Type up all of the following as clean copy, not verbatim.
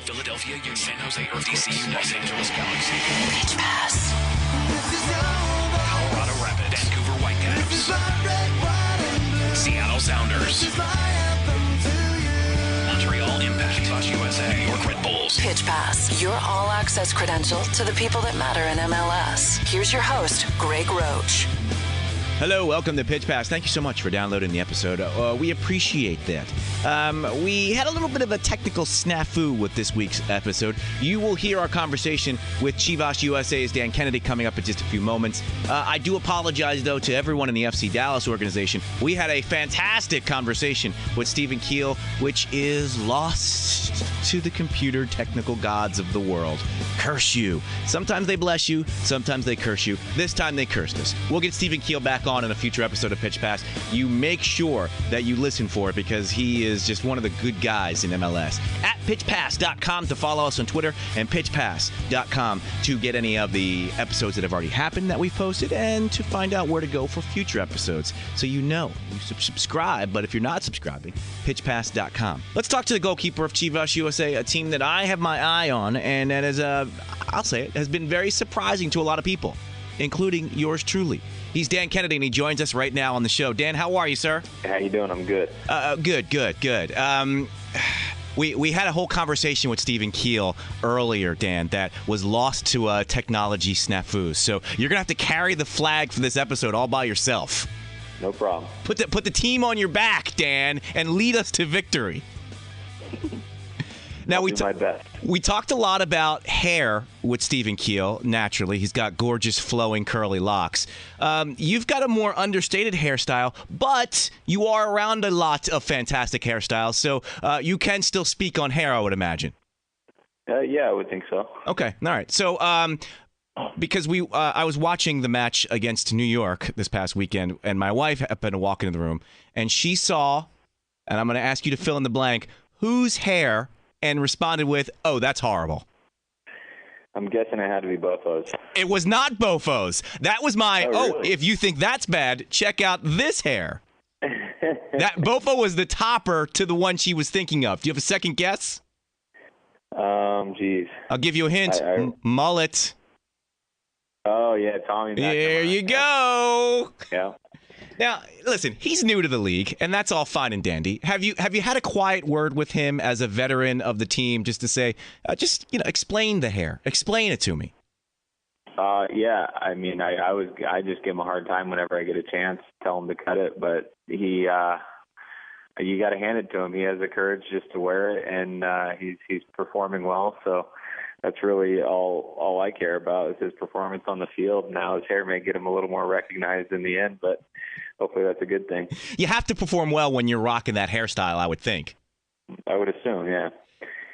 Philadelphia Union, San Jose Earth, DC, Los Angeles Galaxy, Beach Pass, Colorado Rapids, Vancouver Whitecaps, Seattle Sounders, Montreal Impact, Chivas USA, New York Red Bulls. Pitch Pass, your all-access credential to the people that matter in MLS. Here's your host, Greg Roach. Hello, welcome to Pitch Pass. Thank you so much for downloading the episode. We appreciate that. We had a little bit of a technical snafu with this week's episode. You will hear our conversation with Chivas USA's Dan Kennedy coming up in just a few moments. I do apologize, though, to everyone in the FC Dallas organization. We had a fantastic conversation with Stephen Keel, which is lost to the computer technical gods of the world. Curse you. Sometimes they bless you. Sometimes they curse you. This time they cursed us. We'll get Stephen Keel back on in a future episode of Pitch Pass. You make sure that you listen for it because he is just one of the good guys in MLS. At pitchpass.com to follow us on Twitter and pitchpass.com to get any of the episodes that have already happened that we've posted and to find out where to go for future episodes. So you subscribe, but if you're not subscribing, pitchpass.com. Let's talk to the goalkeeper of Chivas USA, a team that I have my eye on and that is, I'll say it, has been very surprising to a lot of people, including yours truly. He's Dan Kennedy, and he joins us right now on the show. Dan, how are you, sir? How you doing? I'm good. Good. We had a whole conversation with Stephen Keel earlier, Dan, that was lost to technology snafus. So you're going to have to carry the flag for this episode all by yourself. No problem. Put the team on your back, Dan, and lead us to victory. Now I'll do my best. We talked a lot about hair with Stephen Keel. Naturally, he's got gorgeous, flowing, curly locks. You've got a more understated hairstyle, but you are around a lot of fantastic hairstyles, so you can still speak on hair, I would imagine. Yeah, I would think so. Okay, all right. So, because I was watching the match against New York this past weekend, and my wife happened to walk into the room, and she saw, and I'm going to ask you to fill in the blank, whose hair, and responded with, "Oh, that's horrible." I'm guessing it had to be Bofo's. It was not Bofo's. That was my, really? If you think that's bad, check out this hair. That Bofo was the topper to the one she was thinking of. Do you have a second guess? Geez. I'll give you a hint. Mullet. Oh, yeah, Tommy. There you go. Yeah. Now, listen, he's new to the league, and that's all fine and dandy. Have you had a quiet word with him as a veteran of the team just to say, explain the hair. Explain it to me. Yeah, I mean, I just give him a hard time whenever I get a chance, tell him to cut it, but you got to hand it to him. He has the courage just to wear it, and he's performing well, so that's really all I care about is his performance on the field. Now his hair may get him a little more recognized in the end, but hopefully that's a good thing. You have to perform well when you're rocking that hairstyle, I would think. I would assume, yeah.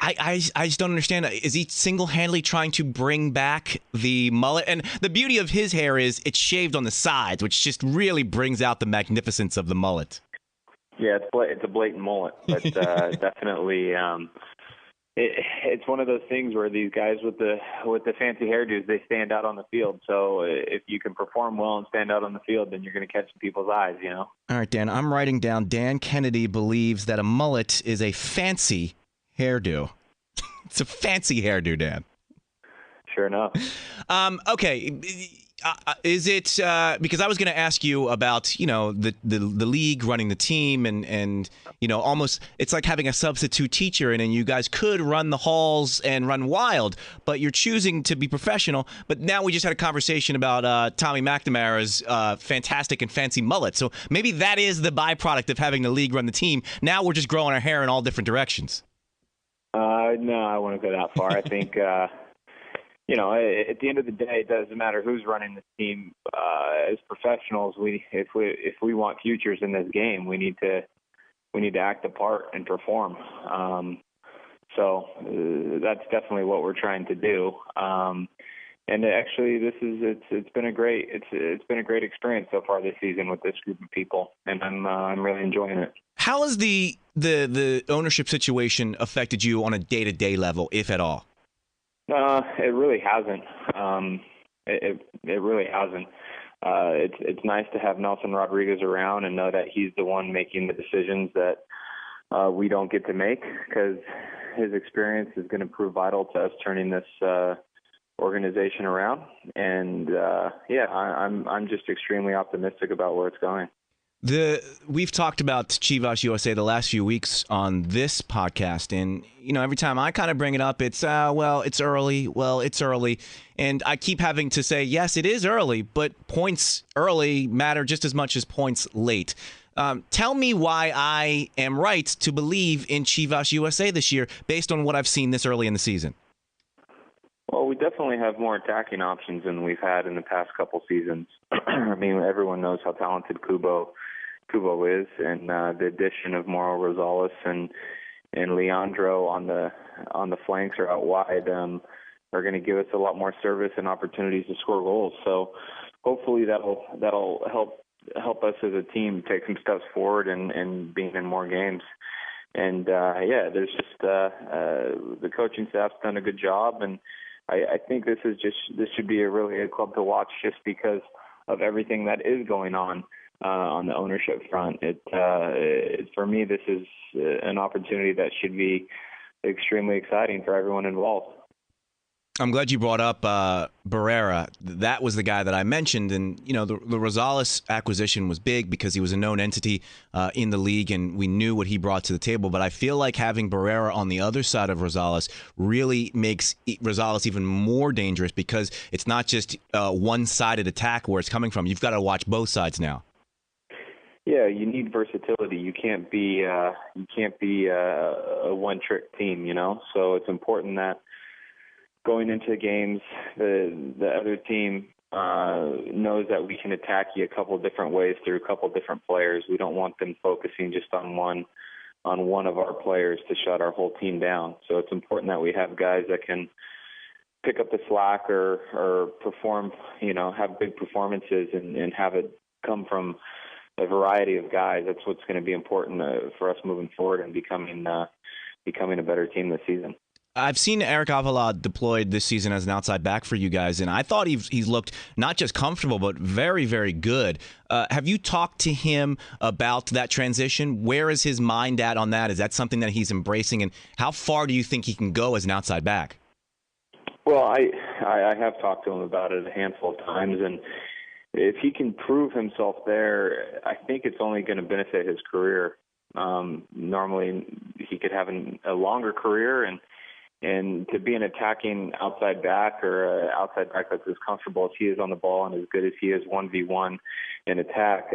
I just don't understand. Is he single-handedly trying to bring back the mullet? And the beauty of his hair is it's shaved on the sides, which just really brings out the magnificence of the mullet. Yeah, it's a blatant mullet, but definitely it's one of those things where these guys with the fancy hairdos, they stand out on the field. So if you can perform well and stand out on the field, then you're going to catch people's eyes, you know? All right, Dan, I'm writing down Dan Kennedy believes that a mullet is a fancy hairdo. It's a fancy hairdo, Dan. Sure enough. Okay. Is it because I was going to ask you about, the league running the team and almost it's like having a substitute teacher and you guys could run the halls and run wild, but you're choosing to be professional. But now we just had a conversation about Tommy McNamara's fantastic and fancy mullet. So maybe that is the byproduct of having the league run the team. Now we're just growing our hair in all different directions. No, I wouldn't go that far. I think at the end of the day, it doesn't matter who's running the team. As professionals, if we want futures in this game, we need to act the part and perform. So that's definitely what we're trying to do. And actually, it's been a great experience so far this season with this group of people, and I'm really enjoying it. How has the ownership situation affected you on a day-to-day level, if at all? It really hasn't. It really hasn't. It's nice to have Nelson Rodriguez around and know that he's the one making the decisions that we don't get to make, because his experience is going to prove vital to us turning this organization around. And I'm just extremely optimistic about where it's going. We've talked about Chivas USA the last few weeks on this podcast, and every time I kind of bring it up, it's it's early, and I keep having to say yes, it is early, but points early matter just as much as points late. Tell me why I am right to believe in Chivas USA this year based on what I've seen this early in the season. Well, we definitely have more attacking options than we've had in the past couple seasons. I mean, everyone knows how talented Kubo is, and the addition of Mauro Rosales and Leandro on the flanks or out wide are going to give us a lot more service and opportunities to score goals. So hopefully that'll help us as a team take some steps forward and being in more games. And there's just the coaching staff's done a good job, and I think this should be a really good club to watch just because of everything that is going on the ownership front. For me, this is an opportunity that should be extremely exciting for everyone involved. I'm glad you brought up Barrera. That was the guy that I mentioned, and the Rosales acquisition was big because he was a known entity in the league, and we knew what he brought to the table. But I feel like having Barrera on the other side of Rosales really makes Rosales even more dangerous because it's not just one-sided attack where it's coming from. You've got to watch both sides now. Yeah, you need versatility. You can't be a one-trick team, So it's important that going into games, the other team knows that we can attack you a couple of different ways through a couple of different players. We don't want them focusing just on one of our players to shut our whole team down. So it's important that we have guys that can pick up the slack or perform, have big performances and have it come from a variety of guys. That's what's going to be important for us moving forward and becoming a better team this season. I've seen Eric Avila deployed this season as an outside back for you guys, and I thought he's looked not just comfortable, but very, very good. Have you talked to him about that transition? Where is his mind at on that? Is that something that he's embracing, and how far do you think he can go as an outside back? Well, I have talked to him about it a handful of times, and if he can prove himself there, I think it's only going to benefit his career. Normally, he could have a longer career, and to be an attacking outside back or an outside back that's as comfortable as he is on the ball and as good as he is 1v1 in attack,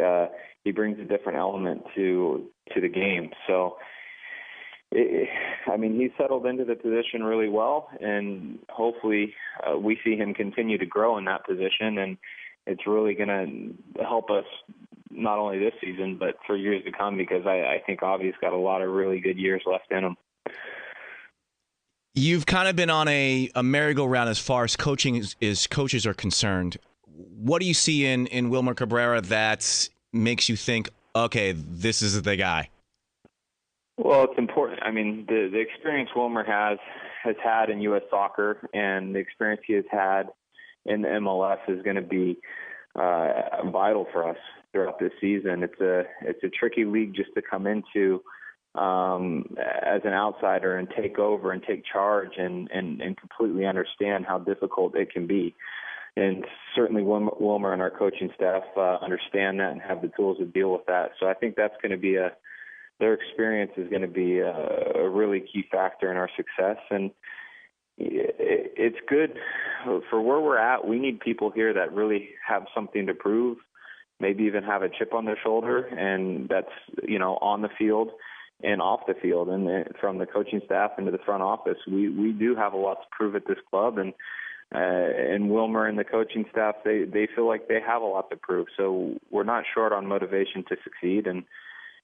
he brings a different element to the game. So, he's settled into the position really well, and hopefully we see him continue to grow in that position, and it's really going to help us not only this season but for years to come because I think Avi's got a lot of really good years left in him. You've kind of been on a merry-go-round as far as coaches are concerned. What do you see in Wilmer Cabrera that makes you think, okay, this is the guy? Well, it's important. The experience Wilmer has had in U.S. soccer and the experience he has had in the MLS is going to be vital for us throughout this season. It's a tricky league just to come into as an outsider and take over and take charge and completely understand how difficult it can be. And certainly Wilmer and our coaching staff understand that and have the tools to deal with that. So I think that's going to be their experience is going to be a really key factor in our success. And it's good for where we're at. We need people here that really have something to prove, maybe even have a chip on their shoulder, and that's, on the field and off the field, and from the coaching staff into the front office. We do have a lot to prove at this club, and Wilmer and the coaching staff, they feel like they have a lot to prove. So we're not short on motivation to succeed, and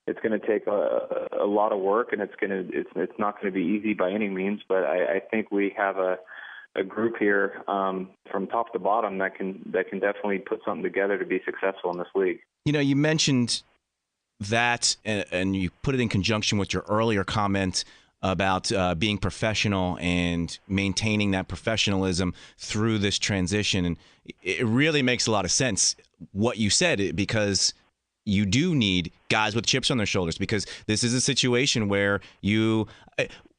it's going to take a lot of work, and it's not going to be easy by any means. But I think we have a group here from top to bottom that can definitely put something together to be successful in this league. You mentioned that, and you put it in conjunction with your earlier comment about being professional and maintaining that professionalism through this transition. And it really makes a lot of sense what you said, because you do need guys with chips on their shoulders, because this is a situation where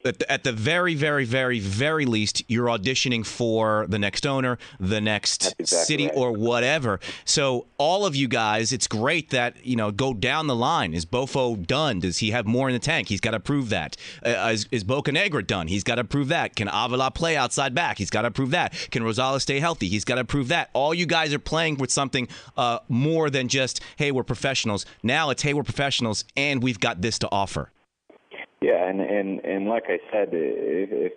At the very, very, very, very least, you're auditioning for the next owner, the next city, right. or whatever. So all of you guys, it's great that, go down the line. Is Bofo done? Does he have more in the tank? He's got to prove that. Is Bocanegra done? He's got to prove that. Can Avila play outside back? He's got to prove that. Can Rosales stay healthy? He's got to prove that. All you guys are playing with something more than just, hey, we're professionals. Now it's, hey, we're professionals, and we've got this to offer. Yeah, and like I said, if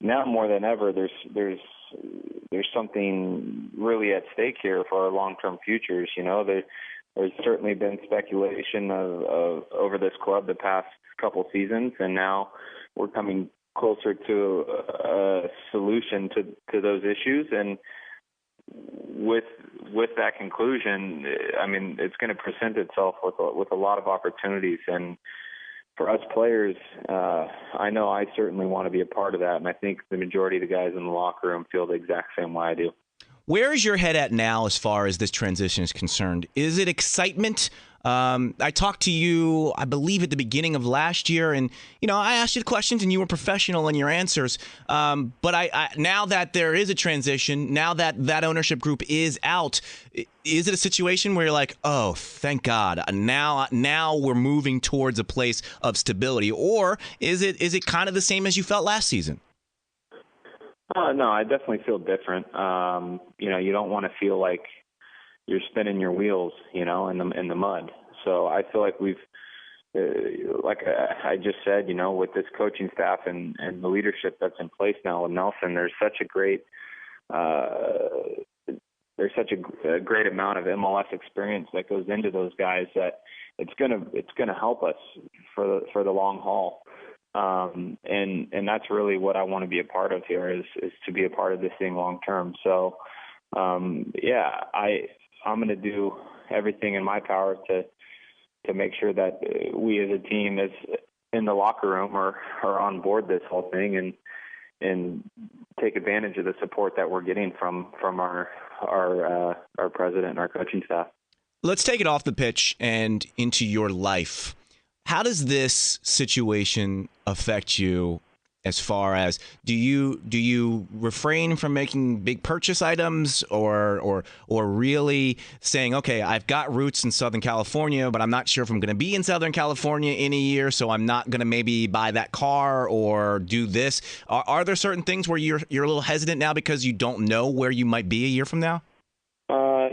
now more than ever, there's something really at stake here for our long-term futures. There's certainly been speculation of over this club the past couple seasons, and now we're coming closer to a solution to those issues. And with that conclusion, I mean, it's going to present itself with a lot of opportunities. And for us players, I know I certainly want to be a part of that, and I think the majority of the guys in the locker room feel the exact same way I do. Where is your head at now as far as this transition is concerned? Is it excitement? I talked to you, I believe, at the beginning of last year, and I asked you the questions, and you were professional in your answers. But I now that there is a transition, now that ownership group is out, is it a situation where you're like, oh, thank God, now we're moving towards a place of stability, or is it kind of the same as you felt last season? No, I definitely feel different. You don't want to feel like you're spinning your wheels, in the mud. So I feel like we've, like I just said, with this coaching staff and the leadership that's in place now with Nelson, there's such a great great amount of MLS experience that goes into those guys that it's gonna help us for the long haul. And that's really what I want to be a part of here is to be a part of this thing long term. So, I'm going to do everything in my power to make sure that we as a team is in the locker room are on board this whole thing and take advantage of the support that we're getting from our president and our coaching staff. Let's take it off the pitch and into your life. How does this situation affect you as far as do you refrain from making big purchase items or really saying, okay, I've got roots in Southern California, but I'm not sure if I'm going to be in Southern California in a year, so I'm not going to maybe buy that car or do this? Are there certain things where you're a little hesitant now because you don't know where you might be a year from now?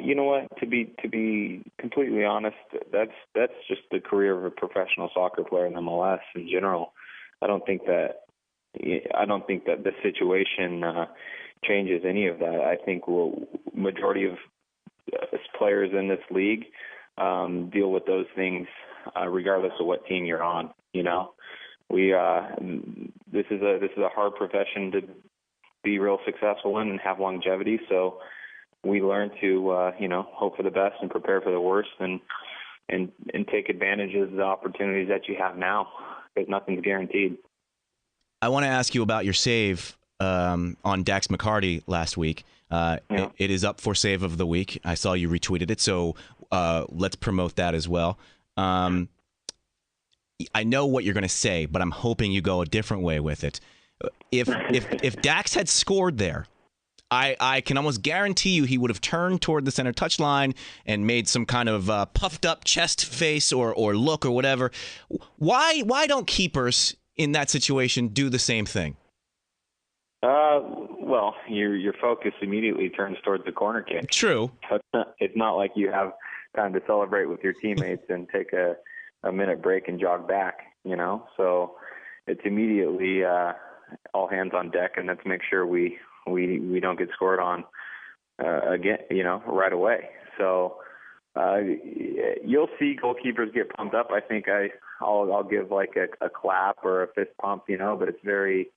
You know what? To be completely honest, that's just the career of a professional soccer player in MLS in general. I don't think that the situation changes any of that. I think majority of players in this league deal with those things regardless of what team you're on. This is a hard profession to be real successful in and have longevity. So we learn to hope for the best and prepare for the worst and take advantage of the opportunities that you have now, because nothing's guaranteed. I want to ask you about your save on Dax McCarty last week. It is up for save of the week. I saw you retweeted it, so let's promote that as well. I know what you're going to say, but I'm hoping you go a different way with it. If Dax had scored there, I can almost guarantee you he would have turned toward the center touchline and made some kind of puffed up chest face or look or whatever. Why don't keepers in that situation do the same thing? Well, your focus immediately turns towards the corner kick. True. It's not like you have time to celebrate with your teammates and take a minute break and jog back, So it's immediately all hands on deck, and let's make sure we don't get scored on again, right away. So you'll see goalkeepers get pumped up. I think I'll give like a clap or a fist pump, but it's very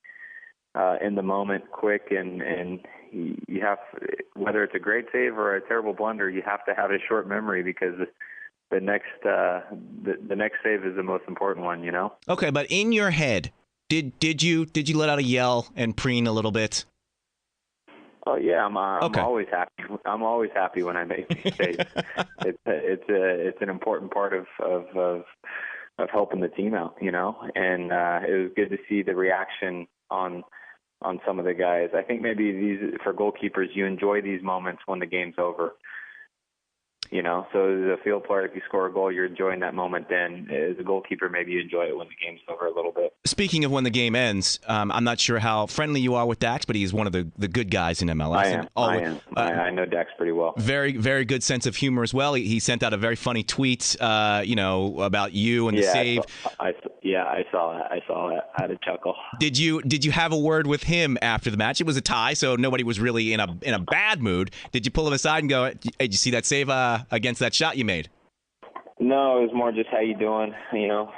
in the moment, quick, and you have, whether it's a great save or a terrible blunder, you have to have a short memory because the next save is the most important one, Okay, but in your head, did you let out a yell and preen a little bit? Oh yeah, I'm okay. always happy. I'm always happy when I make mistakes. It's an important part of helping the team out, and it was good to see the reaction on some of the guys. I think maybe these, for goalkeepers, you enjoy these moments when the game's over. So as a field player, if you score a goal, you're enjoying that moment then. As a goalkeeper, maybe you enjoy it when the game's over a little bit. Speaking of when the game ends, I'm not sure how friendly you are with Dax, but he's one of the good guys in MLS. I am. I know Dax pretty well. Very, very good sense of humor as well. He sent out a very funny tweet, about you and the save. I saw that. I had a chuckle. Did you have a word with him after the match? It was a tie, so nobody was really in a bad mood. Did you pull him aside and go, "Hey, did you see that save against that shot you made?" No, it was more just how you doing.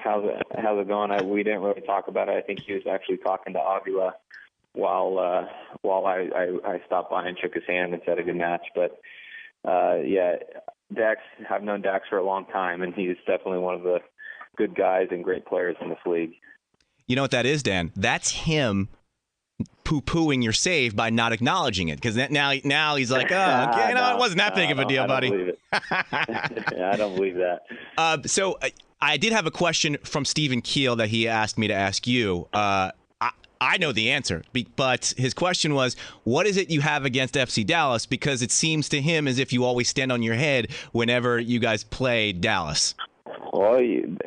How's it going? We didn't really talk about it. I think he was actually talking to Avila while I stopped by and shook his hand and said a good match. But Dax. I've known Dax for a long time, and he's definitely one of the good guys and great players in this league. You know what that is, Dan? That's him poo-pooing your save by not acknowledging it, because now he's like, okay, it wasn't that big of a deal, buddy. Believe it. I don't believe that. So I did have a question from Stephen Keel that he asked me to ask you. I know the answer, but his question was, what is it you have against FC Dallas? Because it seems to him as if you always stand on your head whenever you guys play Dallas. Well,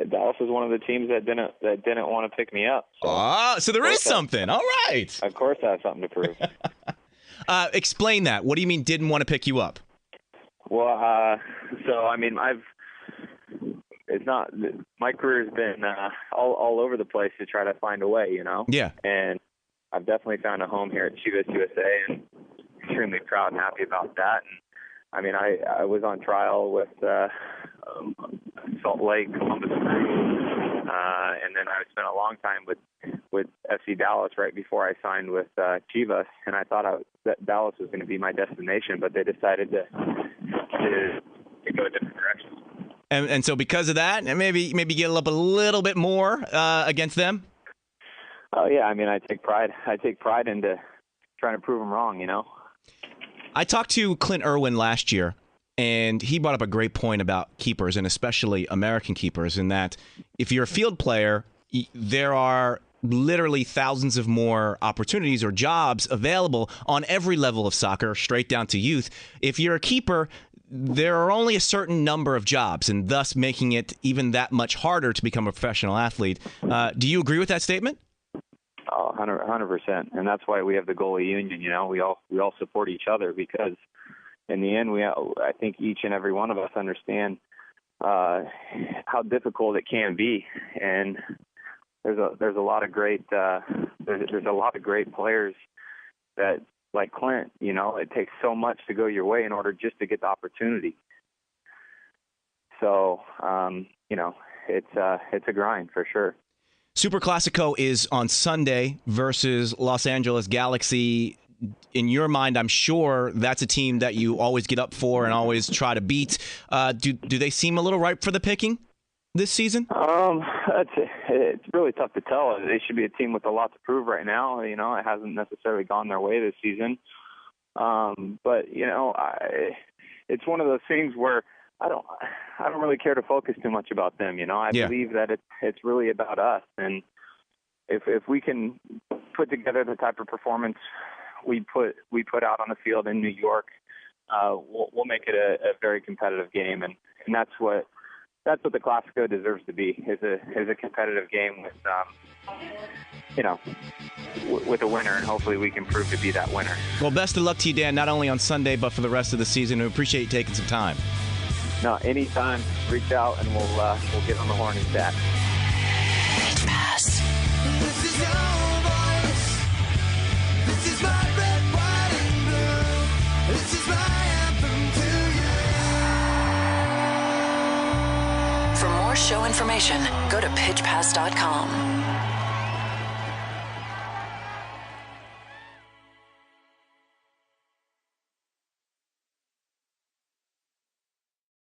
Dallas is one of the teams that didn't want to pick me up. So there is something. All right. Of course, I have something to prove. Explain that. What do you mean didn't want to pick you up? Well, my career's been all over the place to try to find a way, Yeah. And I've definitely found a home here at Chivas USA, and extremely proud and happy about that. And I was on trial with Salt Lake, Columbus Crew, and then I spent a long time with FC Dallas right before I signed with Chivas, and I thought that Dallas was going to be my destination, but they decided to go a different direction. And so because of that, and maybe get up a little bit more against them. Oh yeah, I take pride into trying to prove them wrong. I talked to Clint Irwin last year, and he brought up a great point about keepers, and especially American keepers, in that if you're a field player, there are literally thousands of more opportunities or jobs available on every level of soccer, straight down to youth. If you're a keeper, there are only a certain number of jobs, and thus making it even that much harder to become a professional athlete. Do you agree with that statement? Oh, 100%. And that's why we have the goalie union. We all support each other, because in the end, I think each and every one of us understand how difficult it can be. And there's a lot of great there's a lot of great players that, like Clint, it takes so much to go your way in order just to get the opportunity. So, it's a grind for sure. Superclasico is on Sunday versus Los Angeles Galaxy. In your mind, I'm sure that's a team that you always get up for and always try to beat. Do they seem a little ripe for the picking this season? It's really tough to tell. They should be a team with a lot to prove right now. It hasn't necessarily gone their way this season. But it's one of those things where I don't really care to focus too much about them. I believe that it's really about us, and if we can put together the type of performance we put out on the field in New York, we'll make it a very competitive game, and that's what the Clasico deserves to be, is a competitive game with a winner, and hopefully we can prove to be that winner. Well, best of luck to you, Dan, not only on Sunday but for the rest of the season. We appreciate you taking some time. No, anytime. Reach out and we'll get on the horn and chat. Pass. This is your voice. This is my red, white, and blue. This is my anthem to you. For more show information, go to pitchpass.com.